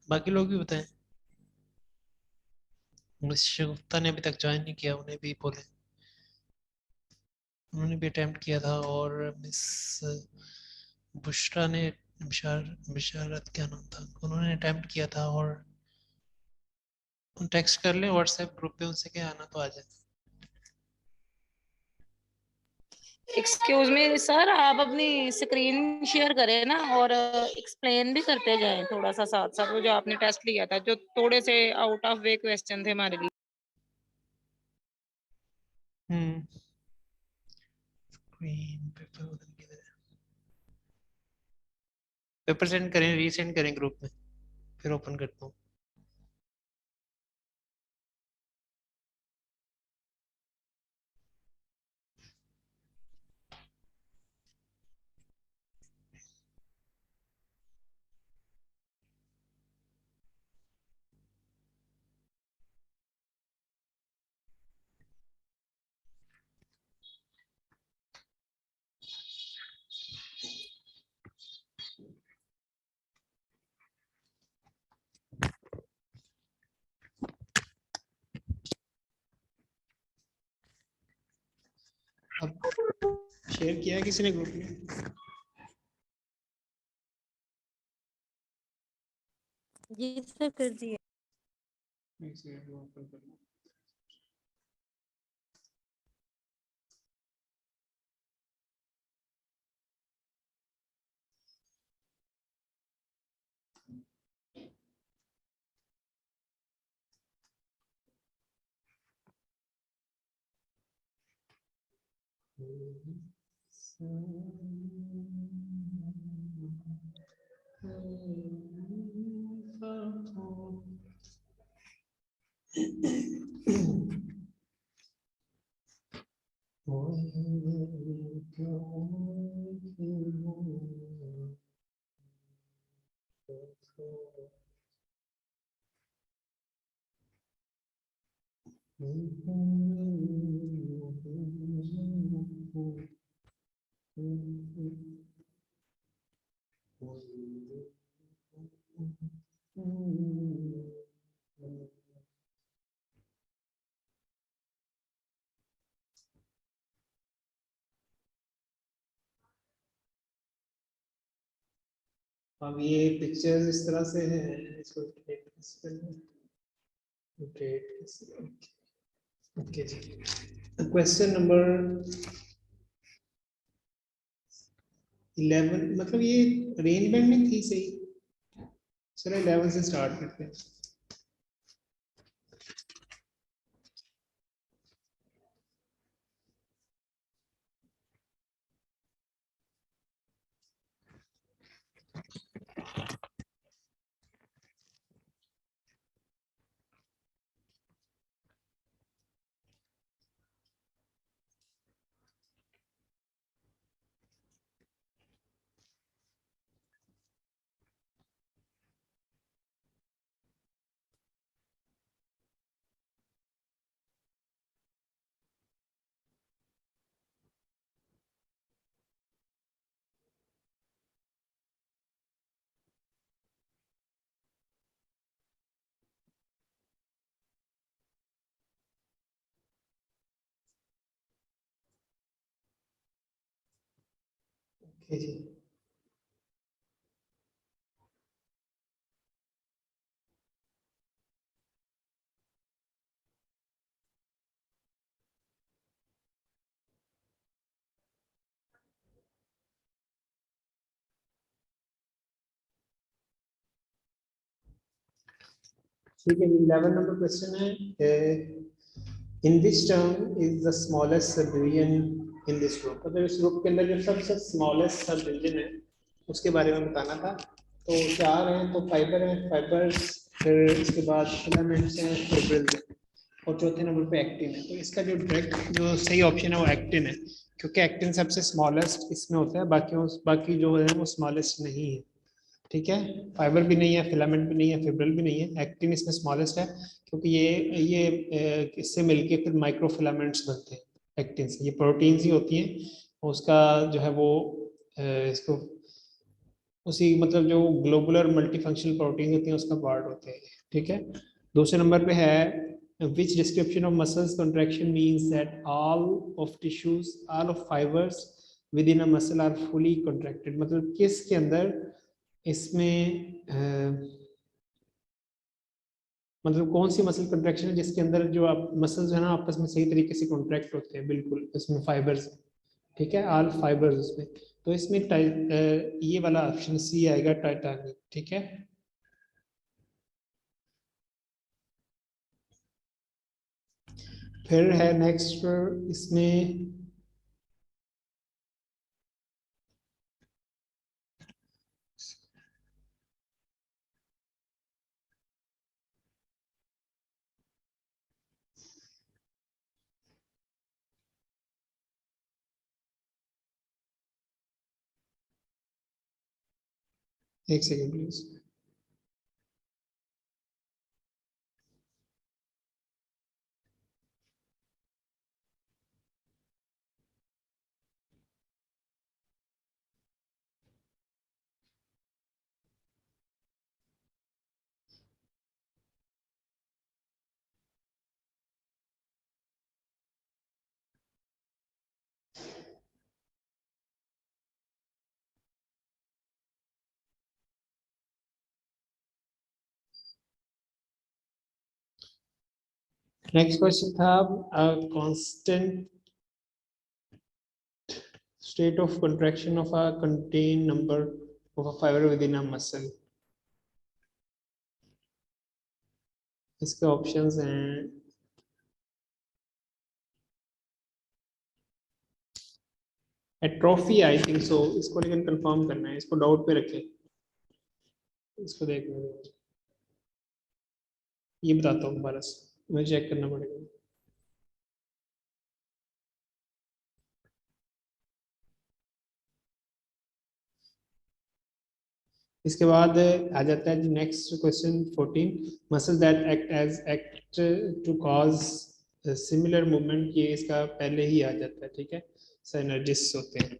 बाकी लोग भी बताएं। मिस गुप्ता ने अभी तक ज्वाइन नहीं किया, उन्हें भी बोले। उन्होंने भी अटेम्प्ट किया था। और मिस बुशरा ने, बिशारत क्या नाम था, उन्होंने अटेम्प्ट किया था। और टेक्स्ट कर लें व्हाट्सएप ग्रुप पे, उनसे क्या आना तो आ जाए। एक्सक्यूज मी सर, आप अपनी स्क्रीन शेयर करें ना, और एक्सप्लेन भी करते जाएं थोड़ा सा साथ साथ, वो जो आपने टेस्ट लिया था, जो थोड़े से आउट ऑफ वे क्वेश्चन थे हमारे लिए। स्क्रीन पेपर किधर है? पेपर सेंड करें, रीसेंड करें ग्रुप में, फिर ओपन करता हूँ। अब शेयर किया है किसी ने ग्रुप में? जी सर, कर दिए। एक सेकंड में ओपन कर लूँ। अब ये पिक्चर्स इस तरह से हैं, इसको ओके जी। क्वेश्चन नंबर 11, मतलब ये रेंज बैंड में थी सही। चलो 11 से स्टार्ट करते हैं। ओके जी। ठीक है, 11 नंबर क्वेश्चन है, in this term is the smallest sub division in this group. मतलब इस ग्रुप के अंदर जो सबसे स्मॉलेस्ट सब डिवीजन है उसके बारे में बताना था। तो चार हैं, तो फाइबर है, फाइबर्स, फिर इसके बाद फिलामेंट्स हैं, फिब्रिल्स हैं, और चौथे नंबर पे एक्टिन है। तो इसका जो डायरेक्ट जो सही ऑप्शन है वो एक्टिन है, क्योंकि एक्टिन सबसे स्मॉलेस्ट इसमें होता है, बाकी जो है वो स्मॉलेस्ट नहीं है। ठीक है, फाइबर भी नहीं है, फिलामेंट भी नहीं है, फिब्रिल भी नहीं है, एक्टिन इसमें स्मॉलेस्ट है, क्योंकि ये इससे मिलके फिर माइक्रो फिलामेंट्स बनते हैं एक्टिन से। ये प्रोटीन्स ही होती हैं, उसका जो है वो इसको उसी मतलब जो ग्लोबुलर मल्टीफंक्शनल प्रोटीन होती हैं उसका पार्ट होते हैं, ठीक है। दूसरे नंबर पे है which description of muscles contraction means that all of tissues all of fibres within a muscle are fully contracted, मतलब किसके अंदर इसमें मतलब कौन सी मसल कॉन्ट्रैक्शन है जिसके अंदर जो आप मसल्स है ना आपस में सही तरीके से कॉन्ट्रैक्ट होते हैं, बिल्कुल इसमें फाइबर्स, ठीक है, ऑल फाइबर्स उसमें। तो इसमें ये वाला ऑप्शन सी आएगा, टाइटैनिक, ठीक है। फिर है नेक्स्ट इसमें एक सेकेंड प्लीज। नेक्स्ट क्वेश्चन था constant state of contraction of a contained number of a fiber within a muscle। इसके ऑप्शंस हैं एट्रोफी, आई थिंक सो, इसको लेकिन कंफर्म करना है, इसको डाउट पे रखें, इसको देखने दो, ये बताता हूँ दोबारा से, मुझे चेक करना पड़ेगा। इसके बाद आ जाता है next question 14, muscles that act to cause similar movement, ये इसका पहले ही आ जाता है, ठीक है, सिनर्जिस्ट होते हैं,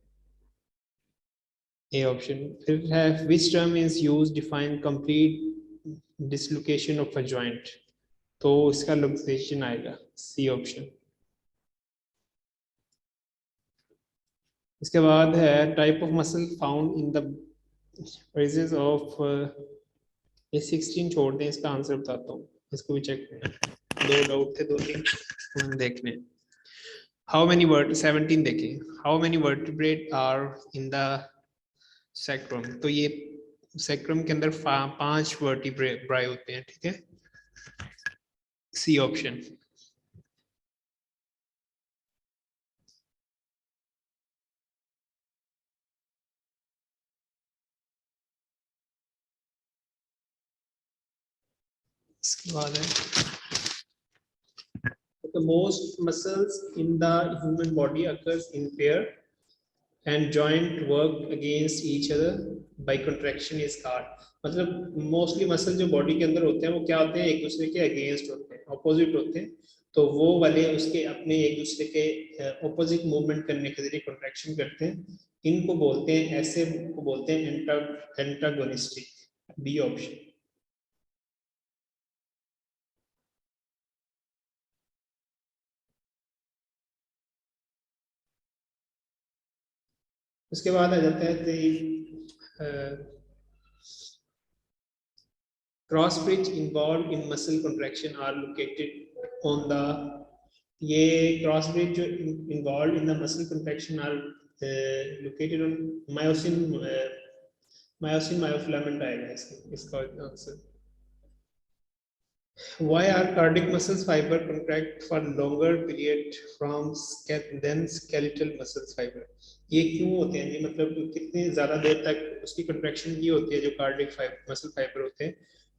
ए ऑप्शन। फिर है which term is use define complete dislocation of a joint, तो इसका लोकेशन आएगा सी ऑप्शन। इसके बाद है type of muscle found in the presence of, ये 16 छोड़ दें, इसका आंसर बताता हूँ, इसको भी चेक करना, दो डाउट थे, दो तीन हम देखने। हाउ मेनी वर्ट 17 देखें, how many vertebrate are in the sacrum, तो ये सैक्रम के अंदर 5 वर्टिब्राई होते हैं, ठीक है, सी ऑप्शन। इसके बाद है the most muscles in the human body occurs in pair and joint work against each other by contraction is called, मतलब मोस्टली मसल जो बॉडी के अंदर होते हैं वो क्या होते हैं, एक दूसरे के अगेंस्ट होते हैं, ऑपोजिट होते हैं, तो वो वाले उसके अपने एक दूसरे के ऑपोजिट मूवमेंट करने के जरिए कॉन्ट्रैक्शन करते हैं, इनको बोलते हैं, ऐसे को बोलते हैं एंटागोनिस्टिक, बी ऑप्शन। उसके बाद आ जाता है cross bridge involve in muscle contraction are located on the, ये क्रॉस ब्रिज जो involve in the muscle contraction are located on myosin, myosin myofilament आएगा इसका answer. Why are cardiac muscles fiber contract for longer period from than skeletal muscles fiber? ये क्यों होते हैं, ये मतलब कितनी ज्यादा देर तक उसकी कंट्रैक्शन की होती है जो कार्डियक मसल फाइबर होते हैं,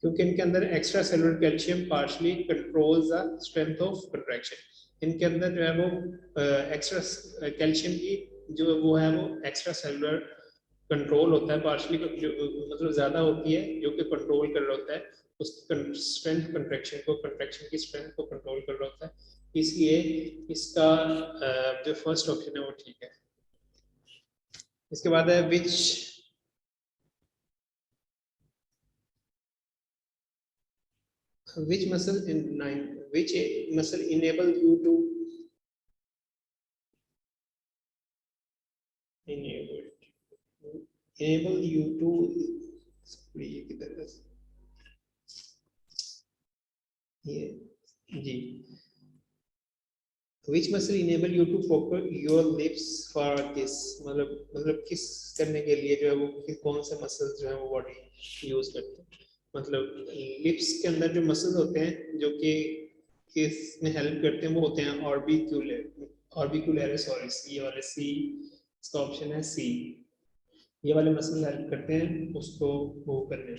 क्योंकि इनके अंदर extra cellular calcium partially controls the strength of contraction, इनके अंदर जो है वो एक्स्ट्रा कैल्शियम की जो वो है वो एक्स्ट्रा सेलुलर कंट्रोल होता है पार्शली, जो मतलब ज्यादा होती है जो कि कंट्रोल कर रहा होता है उसकी स्ट्रेंथ कंट्रैक्शन को, कंट्रैक्शन की स्ट्रेंथ को कंट्रोल कर रहा होता है, इसलिए इसका जो फर्स्ट ऑप्शन है वो ठीक है। इसके बाद है विच which muscle in nine which muscle enable you to enable you to ये किधर है ये जी which muscle enable you to focus your lips for kiss मतलब किस करने के लिए जो है वो कौन से मसल जो है वो बॉडी यूज करते हैं मतलब लिप्स के अंदर जो मसल्स होते हैं जो कि किस में हेल्प करते हैं वो होते हैं ऑर्बिक्युलरिस ऑरिस ये वाले सी इसका ऑप्शन है सी ये वाले मसल हेल्प करते हैं उसको वो करने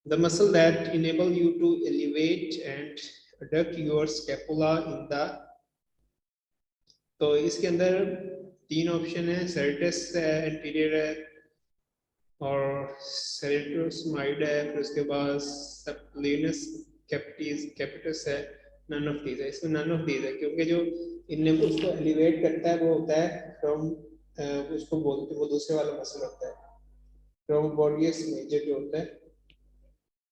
the muscle that enable you to elevate and adduct your scapula in the तो इसके अंदर तीन ऑप्शन है सेरेटस एंटीरियर है और सेरेटोस्माइड है फिर उसके बाद सप्लेनस कैपिटस है नन ऑफ दीज है इसमें नन ऑफ दीज है क्योंकि जो इनने उसको एलिवेट करता है वो होता है फ्रॉम उसको बोलते वो दूसरे वाला मसल होता है ट्रोम्बोलियस मेजर जो होता है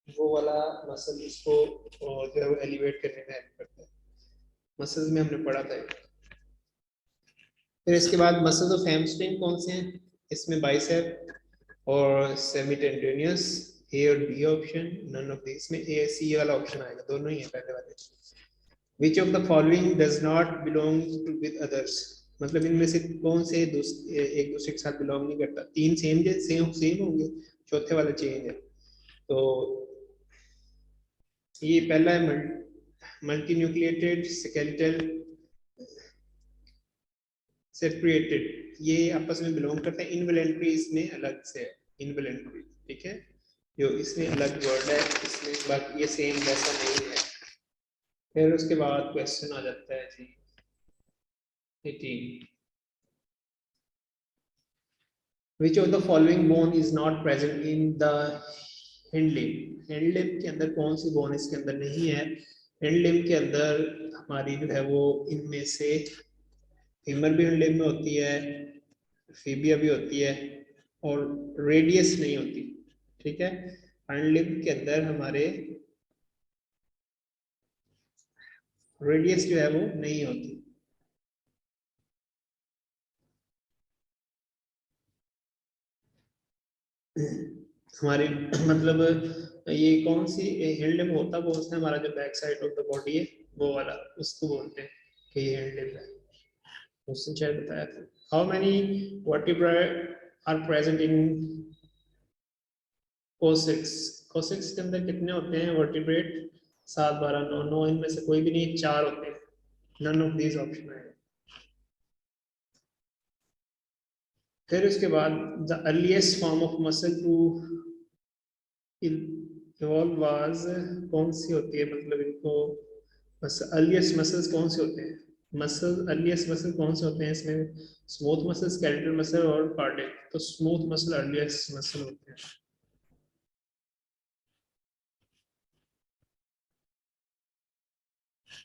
वो वाला मसल इसको जो है वो एलिवेट करने में हेल्प करता है मसल्स में हमने पढ़ा था फिर इसके बाद मसल्स ऑफ हैमस्ट्रिंग कौन से हैं इसमें बाइसेप और सेमीटेंडिनियस ए और B option none of this में ए सी वाला ऑप्शन आएगा दोनों ही है पहले वाले which of the following does not belong to with others मतलब इनमें से कौन से एक दूसरे के साथ बिलोंग नहीं करता तीन सेम होंगे चौथे वाला चेंज है तो ये पहला है मल्टी न्यूक्लिएटेड स्केलेटल सेपरेटेड ये आपस में बिलोंग करते हैं इनवॉलंटरी इसमें अलग से है इनवॉलंटरी ठीक है जो इसमें अलग वर्ड है इसमें बाकी ये सेम वैसा नहीं है फिर उसके बाद क्वेश्चन आ जाता है जी 18 which of the following bone is not present in the hind limb के अंदर कौन सी बोन इसके अंदर नहीं है हिंड लिम्ब के अंदर हमारी जो है वो इनमें से फीमर भी हिंड लिम्ब में होती है फीबिया भी होती है और रेडियस नहीं होती ठीक है हिंड लिम्ब के अंदर हमारे रेडियस जो है वो नहीं होती हमारे मतलब ये कौन सी हिंड लिम्ब होता वो उसने हमारा जो back side of the body है वो वाला उसको बोलते हैं कि ये हिंड लिम्ब है उसने शायद बताया था how many vertebrae are present in coccyx के अंदर कितने होते हैं वर्टिब्रेट 7 12 9 9 इनमें से कोई भी नहीं 4 होते हैं नन ऑफ दीज ऑप्शन है फिर उसके बाद the earliest form of muscle to evolve was कौन सी होती है मतलब इनको अर्लीस्ट मसल्स कौन से होते हैं अर्लीस्ट मसल कौन से होते हैं इसमें स्मूथ मसल स्केलेटल मसल और कार्डियक तो स्मूथ मसल अर्लीस्ट मसल होते हैं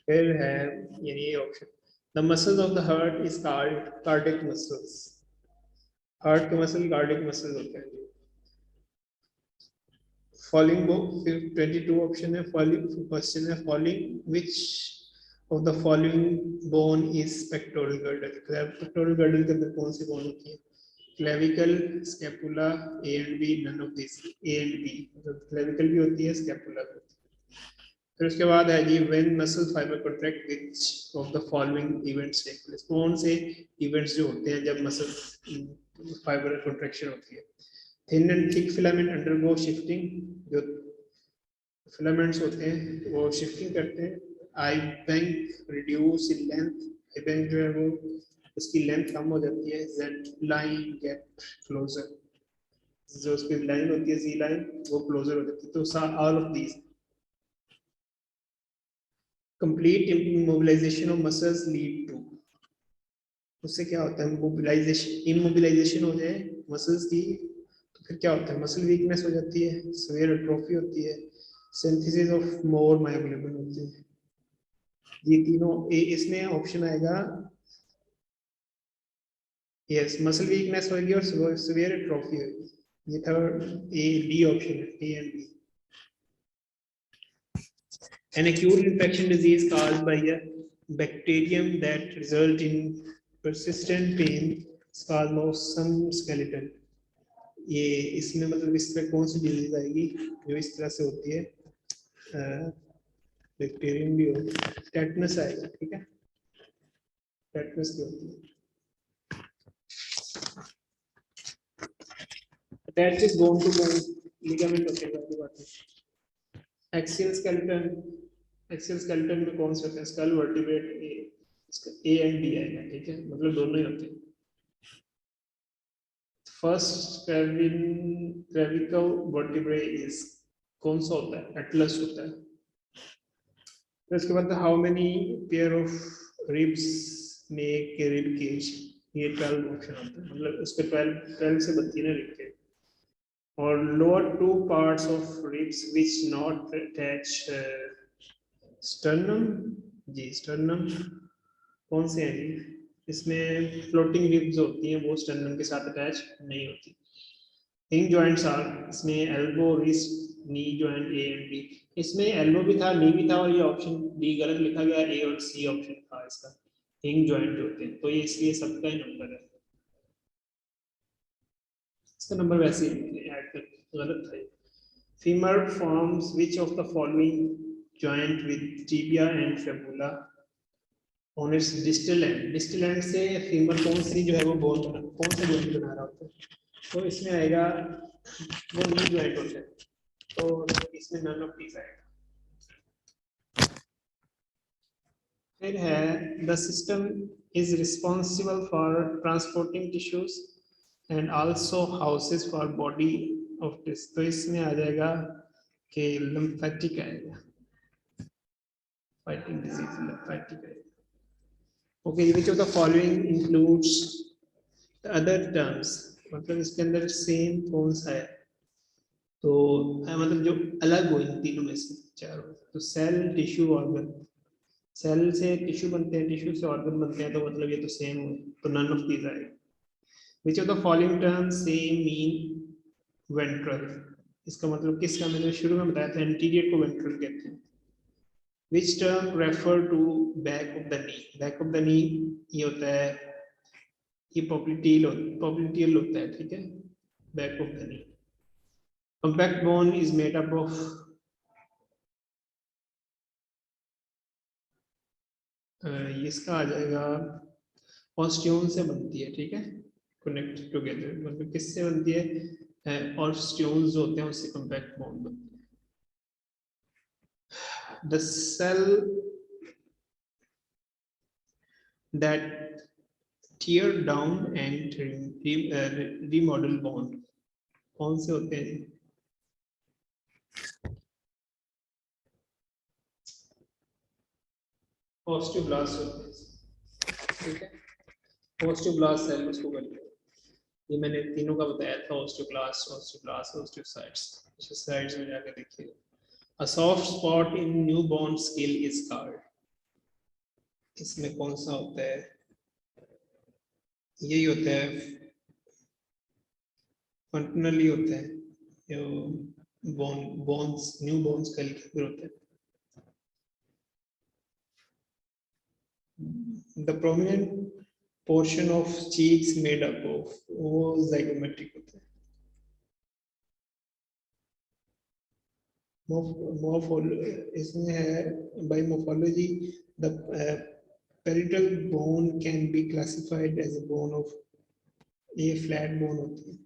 फिर है ये option the muscles of the heart is called cardiac muscles heart के मसल कार्डियक मसल होते हैं फॉलोइंग फिर 22 ऑप्शन है फॉलोइंग क्वेश्चन है following which of the following bone is pectoral girdle pectoral girdle के अंदर कौन सी बोन होती है clavicle scapula A and B none of this A and B मतलब क्लेविकल भी होती है स्कैपुला भी होती है फिर उसके बाद है G when muscle fibre contract which of the following events take place कौन से इवेंट्स जो होते हैं जब मसल फाइबर कॉन्ट्रैक्शन होती है thin and thick filament undergo shifting जो फिलामेंट्स होते हैं वो शिफ्टिंग करते हैं I band reduce in length I band जो है वो उसकी लेंथ कम हो जाती है जेड लाइन गेट क्लोजर जो उसकी लाइन होती है जी लाइन वो क्लोजर हो जाती है तो all of these complete immobilization of muscles lead to उससे क्या होता है मोबिलाइजेशन इमोबिलाइजेशन हो जाए मसल्स की तो फिर क्या होता है मसल वीकनेस हो जाती है सीवियर एट्रोफी होती है सिंथेसिस ऑफ मोर मायोग्लोबिन होती है ये तीनों इसमें ऑप्शन आएगा यस मसल वीकनेस होगी और सीवियर एट्रोफी होगी ये था ए डी ऑप्शन है A and B An acute infection disease caused by a bacterium that result in persistent pain is called some skeleton. ये इसमें मतलब इस तरह कौन सी डिजीज आएगी जो इस तरह से होती है, बैक्टीरियम भी हो, टेटनस आएगा, ठीक है, टेटनस की होती है। Attached is bone to bone ligament होते हैं बाकी बात है। Axial skeleton में कौन से होते हैं, skull vertebrate A and D आएगा, ठीक है, मतलब दोनों ही होते हैं। फर्स्ट क्लेविकल वर्टिब्रे इज कौन सा होता है, एटलस होता है। तो इसके बाद how many pair of ribs make a rib cage, ये 12 ऑप्शन होता है, मतलब उस पे 12 से बनती है ना रिब केज। और lower two parts of ribs which not attach sternum, जी sternum कौन से हैं, इसमें फ्लोटिंग रिब्स होती हैं, वो sternum के साथ अटैच नहीं होती। हिंग जॉइंट्स आर, इसमें elbow, wrist, knee joint A and B, इसमें एल्बो भी था, नी भी था, और ये ऑप्शन डी गलत लिखा गया, ए और सी ऑप्शन था इसका, हिंग जॉइंट होते हैं, तो ये इसलिए सबका ही नंबर है, इसका नंबर वैसे ही ऐड कर गलत है। Femur forms which of the following joint with tibia and fabula on it's distal end, distal end से फीमर कौन सी जो है वो बोन, कौन सा जॉइंट बना रहा होता है, तो इसमें आएगा वो नी जॉइंट होता है, तो इसमें नन ऑफ दीस आएगा। फिर है the system is responsible for transporting tissues and also houses for body of this, तो इसमें आ जाएगा कि लिम्फेटिक आएगा, फाइटिंग डिजीज लिम्फेटिक आएगा। Okay, which of the following includes the other terms, मतलब इसके अंदर सेम कौन सा है, तो मतलब जो अलग हो इन तीनों में से चारों, तो सेल, टिश्यू, ऑर्गन, सेल से टिश्यू बनते हैं, टिश्यू से ऑर्गन बनते हैं, तो मतलब ये तो सेम हो, तो नन ऑफ दीज आएगा। Which of the following terms same mean ventral, इसका मतलब किसका, मैंने शुरू में बताया था anterior को ventral कहते हैं। Which term refer to back of the knee, back of the knee ये होता है, ये popliteal होता है, ठीक है, back of the knee। Compact bone is made up of इसका आ जाएगा ऑस्टियोन से बनती है, ठीक है, कनेक्ट टुगेदर, मतलब किससे बनती है, ऑस्टियोन्स होते हैं उससे कॉम्पैक्ट बॉन्ड बनती है। The cell that tear down and remodel bone कौन से होते हैं, ऑस्टियोब्लास्ट होते हैं, ठीक है, ऑस्टियोब्लास्ट सेल उसको कहते हैं, ये मैंने तीनों का बताया था, ऑस्टियोब्लास्ट, ऑस्टियोसाइट्स में जाकर देखिए। A soft spot in newborn skill is called, इसमें कौन सा होता है, यही होता है, फंक्शनली होता है, जो बोन्स न्यू बोन्स स्किल के अंदर होता है। The prominent portion of cheeks made up of, वो zygomatic होता है। इसमें है by morphology the parietal bone can be classified as a bone of, ये flat bone होती है।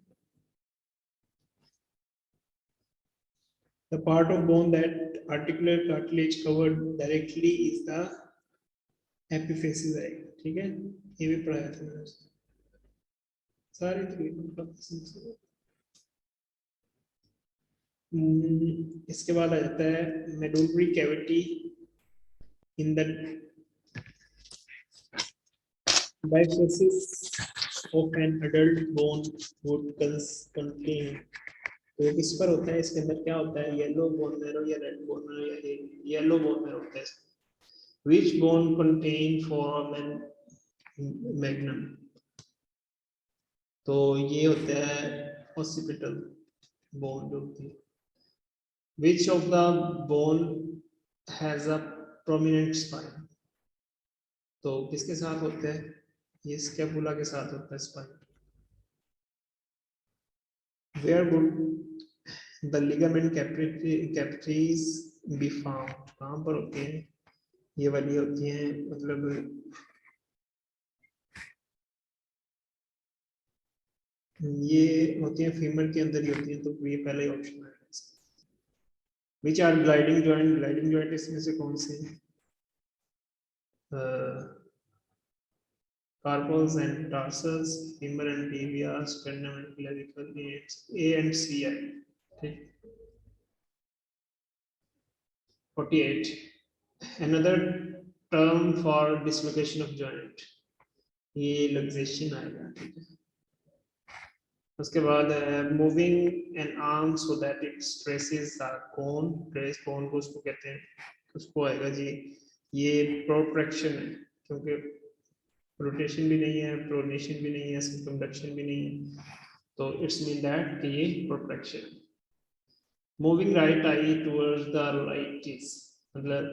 The part of bone that articular cartilage covered directly is the epiphysis आएगा, ठीक है, ये भी पढ़ाया था मैंने सारे इसके बाद आ जाता है medullary cavity in the biphysis of an adult bone would contain, तो किस पर होता है, इसके अंदर क्या होता है, येलो बोन मैरो या रेड बोन मैरो या येलो बोन मैरो होता है। Which bone contain foramen magnum, तो ये होता है occipital bone जो होती है। Which of the bone has a prominent spine, तो किसके साथ होता है? ये स्कैपुला के साथ होता है spine. Where would the ligament capitaries be found, कहाँ पर होते हैं? ये वाली होती हैं, मतलब ये होती हैं फीमर के अंदर ही होती हैं, तो ये पहला ही ऑप्शन है। Which are gliding joint, gliding joint इसमें से कौन से हैं? Carpals and tarsals, femur and tibia, sternum and clavicle, A and C I. ठीक। 48 another term for dislocation of joint, ये luxation आएगा। ठीक है। उसके बाद moving an arm so that it stresses the cone, trace cone को उसको कहते हैं, उसको आएगा जी ये प्रोट्रैक्शन है, क्योंकि रोटेशन भी नहीं है, प्रोनेशन भी नहीं है, सर्कमडक्शन भी नहीं है, तो इट्स मीन दैट कि ये protraction. Moving right I towards the right is, मतलब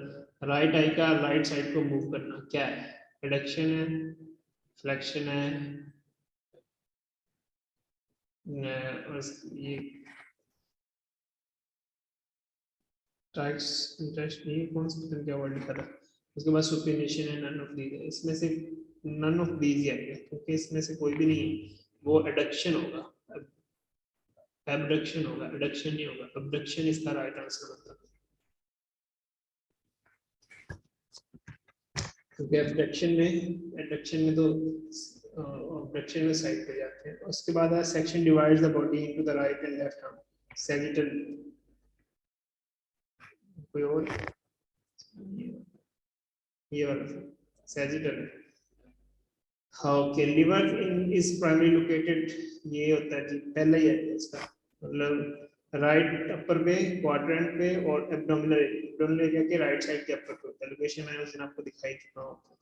राइट आई का राइट साइड को मूव करना क्या है? एडक्शन है, फ्लेक्शन है, ये इंटरेस्ट नहीं, कौन सा पता क्या वर्ड लिखा था। उसके बाद सुपिनेशन है, नन ऑफ दीज है, इसमें से नन ऑफ दीज ही आएगा, क्योंकि इसमें से कोई भी नहीं है, वो एडक्शन होगा, एबडक्शन होगा, एडक्शन नहीं होगा, एबडक्शन इसका राइट आंसर होता है, क्योंकि एबडक्शन में तो एबडक्शन में साइड पे जाते हैं। उसके बाद है section divides the body into the right and left arm, sagittal, कोई और ये वाला sagittal. Okay, liver in is primary located, ये होता है जी पहला ही है इसका, मतलब राइट अपर पे, क्वाड्रेंट पे, और एब्डोमिनल एरिया के राइट साइड के अपर पे होता है। लोकेशन मैंने उस दिन आपको दिखाई थी कहाँ होता है।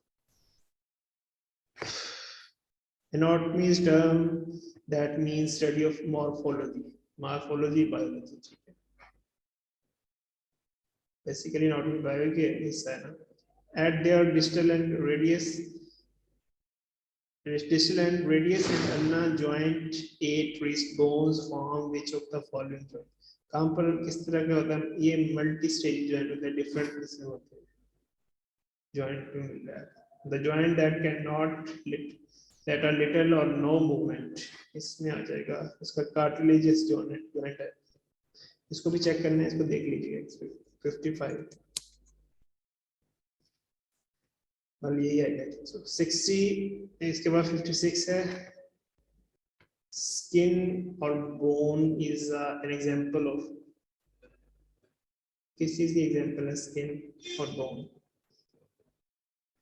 Anatomy is term that means study of morphology, morphology biology, ठीक है। बेसिकली एनाटॉमी बायोलॉजी का हिस्सा है ना। Eight there distal end radius, distal and radius and ulna joint 8 wrist bones form which of the following joint, कहाँ पर किस तरह का होता है? ये मल्टी स्टेज जॉइंट होता है, डिफरेंट किस्म होते हैं जॉइंट में मिल रहा है। The joint that can not that are little और नो मूवमेंट, इसमें आ जाएगा इसका कार्टिलेजियस जॉइंट है, इसको भी चेक करना है, इसको देख लीजिएगा 55 और यही आएगा। 60, इसके बाद 56 है स्किन और bone is an example of, किस चीज की एग्जांपल है स्किन और बोन?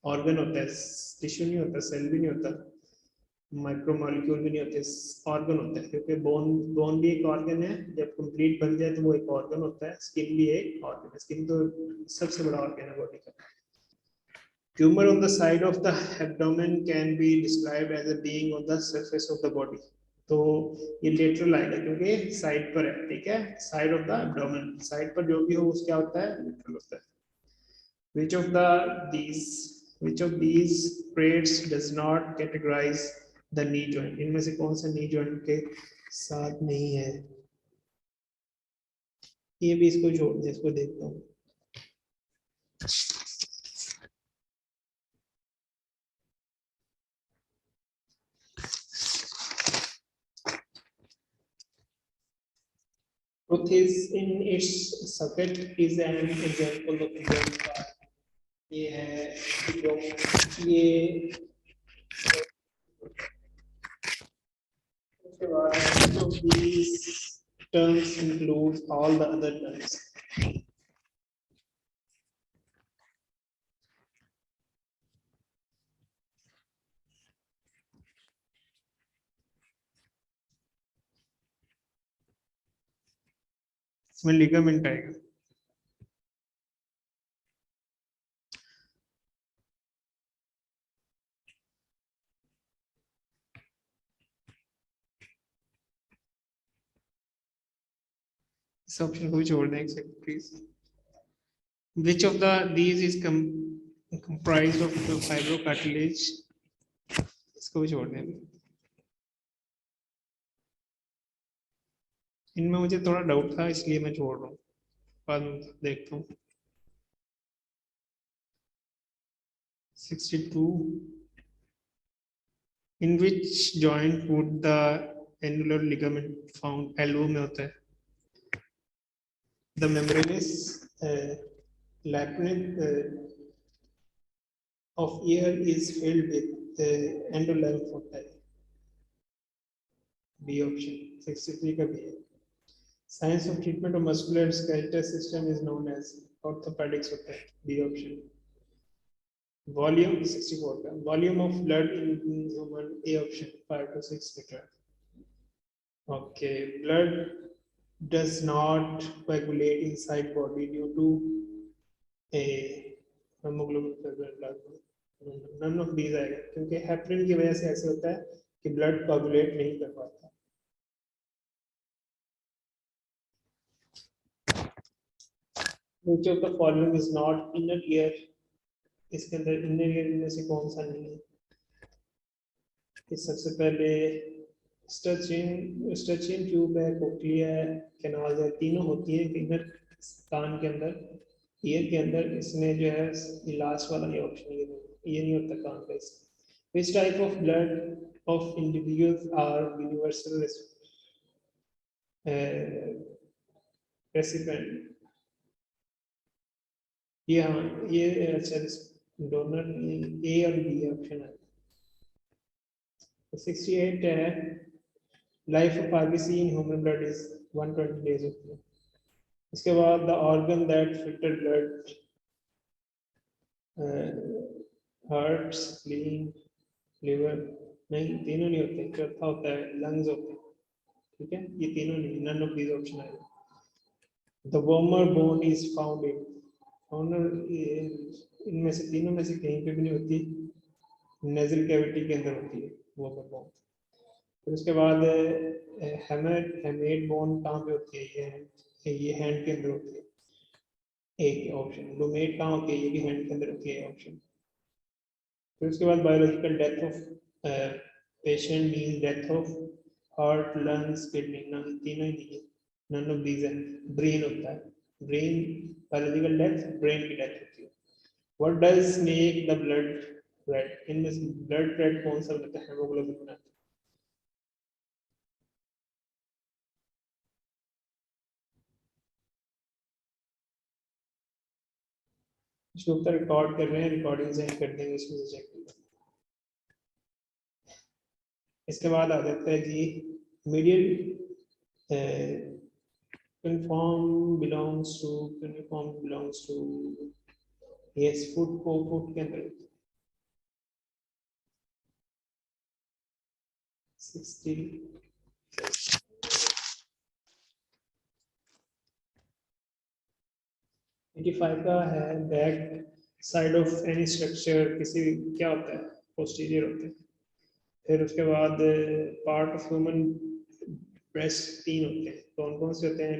ऑर्गन होता है, टिश्यू नहीं होता, सेल भी नहीं होता, माइक्रोमोलिक्यूल भी नहीं होते, ऑर्गन होता है, क्योंकि बोन भी एक ऑर्गन है, जब कंप्लीट बन जाए तो वो एक ऑर्गन होता है। स्किन भी एक ऑर्गन है, स्किन तो सबसे बड़ा ऑर्गन है बॉडी का। Tumour on the side of the abdomen can be described as a being on the surface of the body, तो ये लेटरल आएगा क्योंकि साइड पर है, ठीक है, side of the abdomen, side पर जो भी हो उसका होता है लेटरल होता है। which of the these which of these traits does not categorize the knee joint, इनमें से कौन सा knee joint के साथ नहीं है? ये भी इसको छोड़ दे, इसको देखता हूँ। Truth is in its socket is an example of joint part, ये है जो ये उसके बाद of these terms include all the other terms, इसमें लिगामेंट आएगा। इस ऑप्शन को भी छोड़ दें एक second please. Which of these is comprised of the fibrocartilage? इसको भी छोड़ दें, इनमें मुझे थोड़ा डाउट था इसलिए मैं छोड़ रहा हूँ, बाद में देखता हूँ। 62. In which joint would the annular ligament found? Elbow में होता है. The membranous labyrinth of ear is filled with endolymph होता है. B option. 63 का B है. Science of treatment of muscular skeletal system is known as orthopedics होता है. B option. Volume 64 का. Volume of blood in human, A option. 5 to 6 liter. Okay, blood does not coagulate inside body due to a hemoglobin plasma. None of these आएगा क्योंकि heparin की वजह से ऐसे होता है कि ब्लड कोagulate नहीं कर पाता. Which of the following is not inner ear? इसके अंदर inner ear में से कौन सा नहीं है? सबसे पहले स्टर्चियन ट्यूब है, कोक्लिया है, कैनाल है, तीनों होती है इधर कान के अंदर, ईयर के अंदर. इसमें जो है लास्ट वाला ये ऑप्शन ये नहीं होता कान का. Which type of blood of individuals are universal recipient? ये अच्छा डोनर ए और बी ऑप्शन है. 68 है. Life of RBC in human blood is 120 days होती है. इसके बाद the organ that filter blood, heart, spleen, liver, नहीं तीनों नहीं होते. चौथा होता है lungs होते हैं. ठीक है, ये तीनों नहीं. None of these option है. The vomer bone is found in इनमें से तीनों में से कहीं पे भी नहीं होती. nasal cavity के अंदर होती है vomer bone. फिर उसके बाद हेमेट बोन कहाँ पे होती है? ये हैंड के अंदर होती है. एक ऑप्शन. लुमेट कहाँ होती है? ये भी हैंड के अंदर होती है. ऑप्शन. फिर उसके बाद biological death of patient mean death of heart, lungs, kidney. तीनों ही नहीं है. नन ऑफ दीज है. ब्रेन होता है. ब्रेन बायोलॉजिकल डेथ, ब्रेन की डेथ होती है. What does make the blood red? इनमें से ब्लड रेड कौन सा होता है? हेमोग्लोबिन बनाता है. इसके ऊपर रिकॉर्ड कर रहे हैं, रिकॉर्डिंग सेंड कर देंगे, इसमें से चेक कर. इसके बाद आ जाता है G medial confirm belongs to yes foot को फुट के अंदर 60. 85 का है. Back side of any structure किसी क्या होता है? पोस्टीरियर होता है. फिर उसके बाद पार्ट ऑफ ह्यूमन ब्रेस्ट 3 होते हैं. कौन कौन से होते हैं?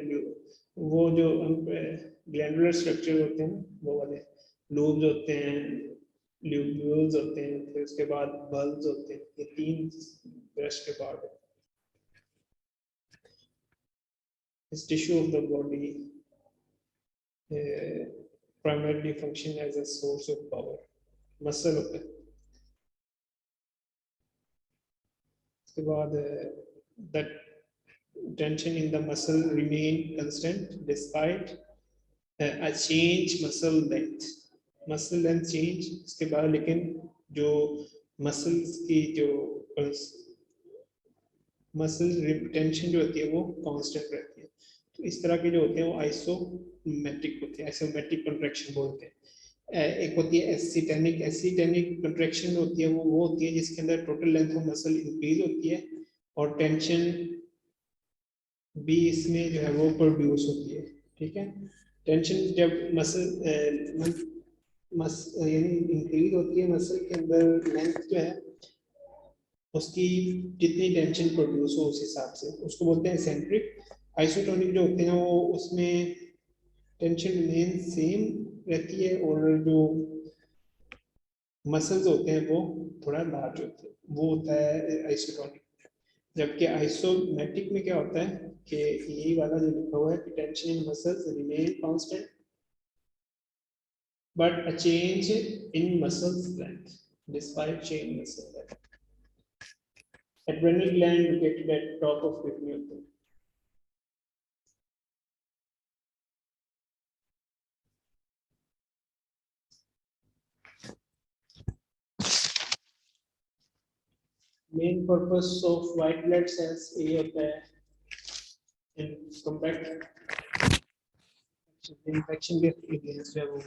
वो जो ग्लैंडुलर स्ट्रक्चर होते हैं वो वाले. लूब्स होते हैं, ल्यूब्यूल्स होते हैं, फिर उसके बाद बल्ब्स होते हैं. ये 3 ब्रेस्ट के पार्ट है. इस tissue of the body primarily function as a source of power. Muscle होता है. उसके बाद that tension in the muscle remain constant despite a change muscle length. muscle length change उसके बाद लेकिन जो muscles की जो muscle tension जो होती है वो constant रहती है. तो इस तरह के जो होते हैं वो आइसोमेट्रिक होते हैं. आइसोमेट्रिक कंट्रैक्शन बोलते हैं. एक होती है एसिटेनिक. एसिटेनिक कंट्रैक्शन होती है वो होती है जिसके अंदर total length of muscle increase होती है और टेंशन भी इसमें जो है वो प्रोड्यूस होती है. ठीक है. टेंशन जब मसल यानी इंक्रीज होती है मसल के अंदर लेंथ जो है उसकी जितनी टेंशन प्रोड्यूस हो उस हिसाब से उसको बोलते हैं एसेंट्रिक. आइसोटोनिक जो होते हैं वो उसमें टेंशन रिमेन सेम रहती है और जो मसल्स होते हैं वो थोड़ा लार्ज होते हैं, वो होता है आइसोटोनिक। जबकि आइसोमेट्रिक में क्या होता है कि यही वाला जो लिखा हुआ है कि tension in muscles remain constant but a change in muscle strength despite change in muscle strength. Adrenal gland located at top of kidney होता है। Main purpose of white blood cells ये होता है इन कॉम्बैट इन्फेक्शन के against है वो।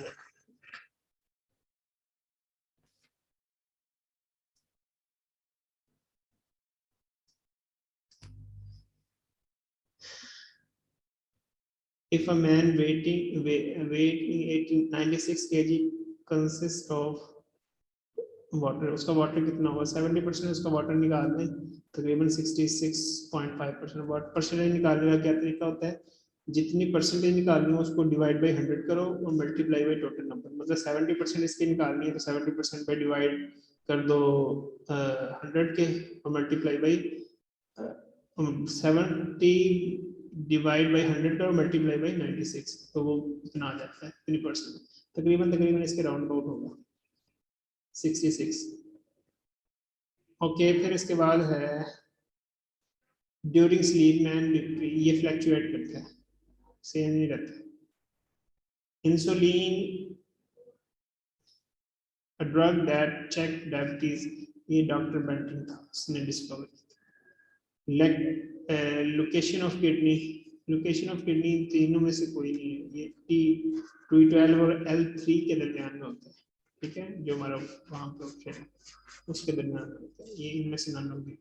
If a man weighing 96 kg consists of water, उसका water कितना होगा 70% उसका वाटर निकालना है, तकरीबन 66.5% वाटर परसेंटेज निकालने का क्या तरीका होता है, जितनी परसेंटेज निकालनी है उसको डिवाइड बाई 100 करो और मल्टीप्लाई बाई टोटल नंबर। मतलब 70% इसकी निकालनी है तो 70% बाई डिवाइड कर दो 100 के और मल्टीप्लाई बाई 70 डिवाइड बाई 100 करो मल्टीप्लाई बाई 96, तो वो इतना आ जाता है, इतनी परसेंट तकरीबन इसके राउंड अबाउट होगा 66। ओके, फिर इसके बाद है ड्यूरिंग स्लीप मैन ये फ्लैक्चुएट करता है, सेम नहीं रहता। Insulin a drug that check diabetes, ये डॉक्टर बेंटन था, उसने डिस्कवर किया। Location of kidney, location of kidney तीनों में से कोई नहीं है, ये T12 और L3 के दरमियान में होता है, ठीक है, जो हमारा वहां पे ऑप्शन है उसके दरमियान में होता है, ये इनमें से नन होगी।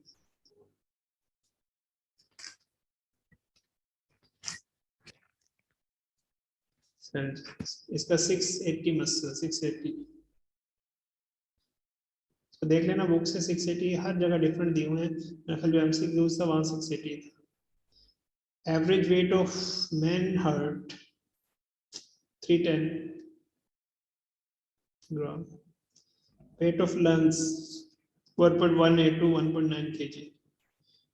इसका 680 मसल 680, तो देख लेना बुक से 680 हर जगह डिफरेंट दिए हुए हैं, मेरे ख्याल जो एमसीक्यूज था वहां 680 था। Average weight of man heart 310 gram, weight of lungs 1.18 to 1.9 kg.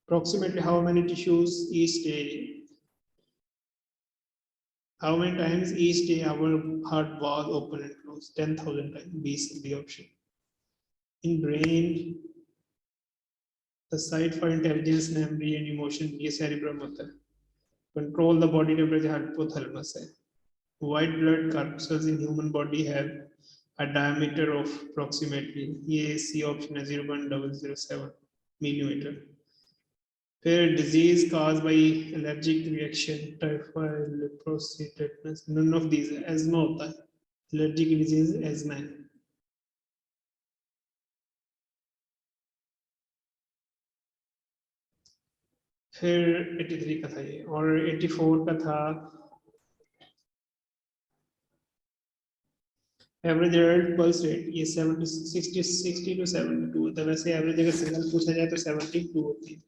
Approximately how many tissues each day? How many times each day our heart was open and closed? 10,000 times. B is the option. In brain, the site for intelligence, memory, and emotion, ये cerebrum होता है. Control the body temperature, hypothalamus है. White blood corpuscles in human body have a diameter of approximately, ये C option है 0.007 millimeter. फिर disease caused by allergic reaction, typhoid, leprosy, tetanus, none of these है, asthma होता है, allergic disease asthma है. फिर 83 का था ये, और 84 का था एवरेज एडल्ट पल्स रेट, ये 60 to 72 होता है, वैसे एवरेज अगर सिंगल पूछा जाए तो 72 होती है।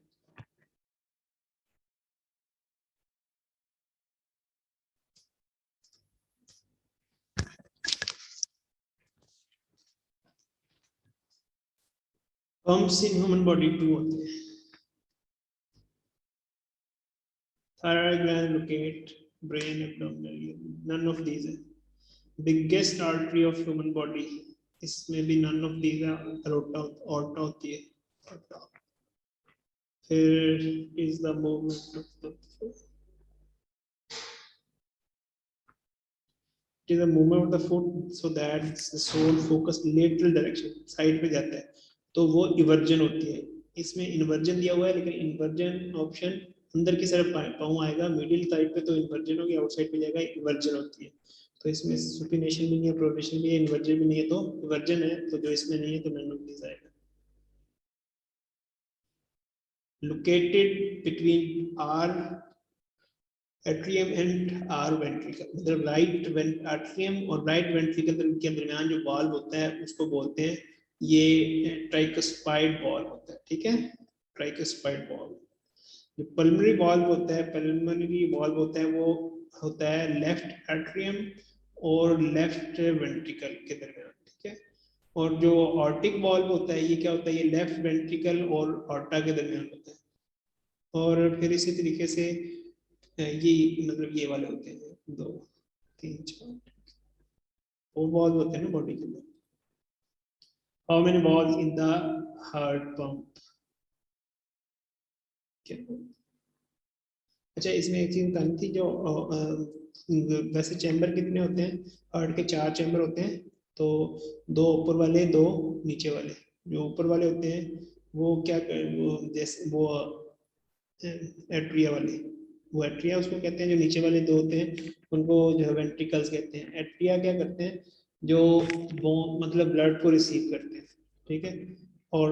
Pumps in human body 2 होते हैं। Thyroid gland locate brain abdominal, none of these है। Biggest artery of human body, इसमें भी none of these है, aorta होती है, aorta. फिर is the movement of the foot, it is a movement of the foot so that the soul focus lateral direction, side पे जाता है, तो वो इवर्जन होती है। इसमें इन्वर्जन दिया हुआ है, लेकिन इन्वर्जन ऑप्शन अंदर की तरफ पाँव आएगा, मिडिल साइड पे तो इन्वर्जन होगी, आउटसाइड पे जाएगा इवर्जन होती है। तो इसमें सुपिनेशन भी नहीं है, प्रोनेशन भी है, इन्वर्जन भी नहीं है, तो इवर्जन है, तो जो इसमें नहीं है तो नन ऑफ दिस आएगा। Located between R atrium and R ventricle, मतलब राइट एट्रियम और राइट वेंट्रिकल के दरमियान जो वाल्व होता है उसको बोलते हैं, ये ट्राइकोस्पाइड वाल्व होता है, ठीक है, ट्राइकोस्पाइड वाल्व। जो पल्मोनरी वाल्व होता है, पल्मोनरी वाल्व होता है वो होता है लेफ्ट एट्रियम और लेफ्ट वेंट्रिकल के दरमियान, ठीक है। और जो ऑर्टिक वॉल्व होता है ये क्या होता है, ये लेफ्ट वेंट्रिकल और ऑर्टा के दरमियान होता है। और फिर इसी तरीके से ये मतलब ये वाले होते हैं 2 3 4 और वॉल्व होते हैं ना बॉडी के अंदर। How many valves in the heart pump? अच्छा, इसमें एक चीज बतानी थी, जो वैसे चैम्बर कितने होते हैं हार्ट के? 4 चैम्बर होते हैं। तो 2 ऊपर वाले 2 नीचे वाले। जो ऊपर वाले होते हैं वो क्या वो जैसे वो एट्रिया वाले, वो एट्रिया उसको कहते हैं। जो नीचे वाले 2 होते हैं उनको जो है वेंट्रिकल्स कहते हैं। एट्रिया क्या करते हैं, जो वो मतलब ब्लड को रिसीव करते हैं, ठीक है। और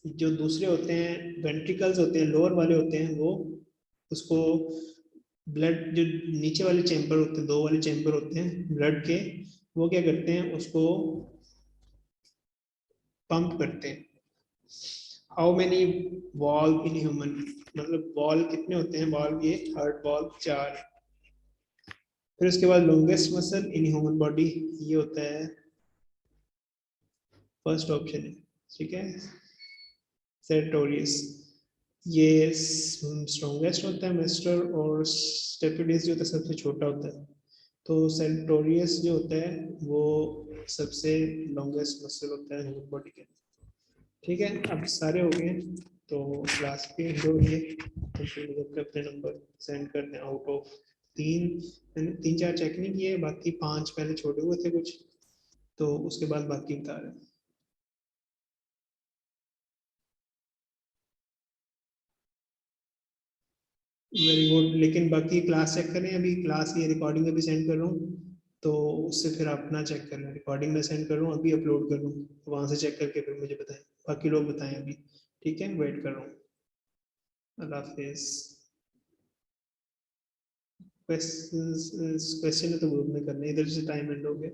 जो दूसरे होते हैं वेंट्रिकल्स होते हैं, लोअर वाले होते हैं, वो उसको ब्लड, जो नीचे वाले चैम्बर होते हैं 2 वाले चैम्बर होते हैं ब्लड के, वो क्या करते हैं उसको पंप करते हैं। How many valve in human, मतलब वॉल्व कितने होते हैं? वॉल्व ये हार्ट वॉल्व 4। फिर उसके बाद longest muscle in human body, ये होता है फर्स्ट ऑप्शन है, ठीक है, सेरेटोरियस। ये स्ट्रॉन्गेस्ट होता है मेस्टर, और स्टेपिडिस जो होता है सबसे छोटा होता है। तो सेरेटोरियस जो होता है वो सबसे लॉन्गेस्ट मसल होता है ह्यूमन बॉडी के। ठीक है, अब सारे हो गए। तो क्लास के जो ये अपने नंबर सेंड कर दें। आउट ऑफ 3 मैंने 3-4 चेक नहीं किए, बाकी 5 पहले छोड़े हुए थे कुछ, तो उसके बाद बाकी बता रहे हैं। वेरी गुड, लेकिन बाकी क्लास चेक करें। अभी क्लास की रिकॉर्डिंग अभी सेंड कर रहा हूँ, तो उससे फिर अपना चेक कर लें। रिकॉर्डिंग में सेंड कर रहा हूँ, अभी अपलोड कर रहा हूँ, वहाँ से चेक करके फिर मुझे बताएं। बाकी लोग बताएं अभी, ठीक है, वेट कर रहा हूँ। अल्लाह हाफिज़। क्वेश्चन तो ग्रुप में करने, इधर से टाइम एंड हो गया।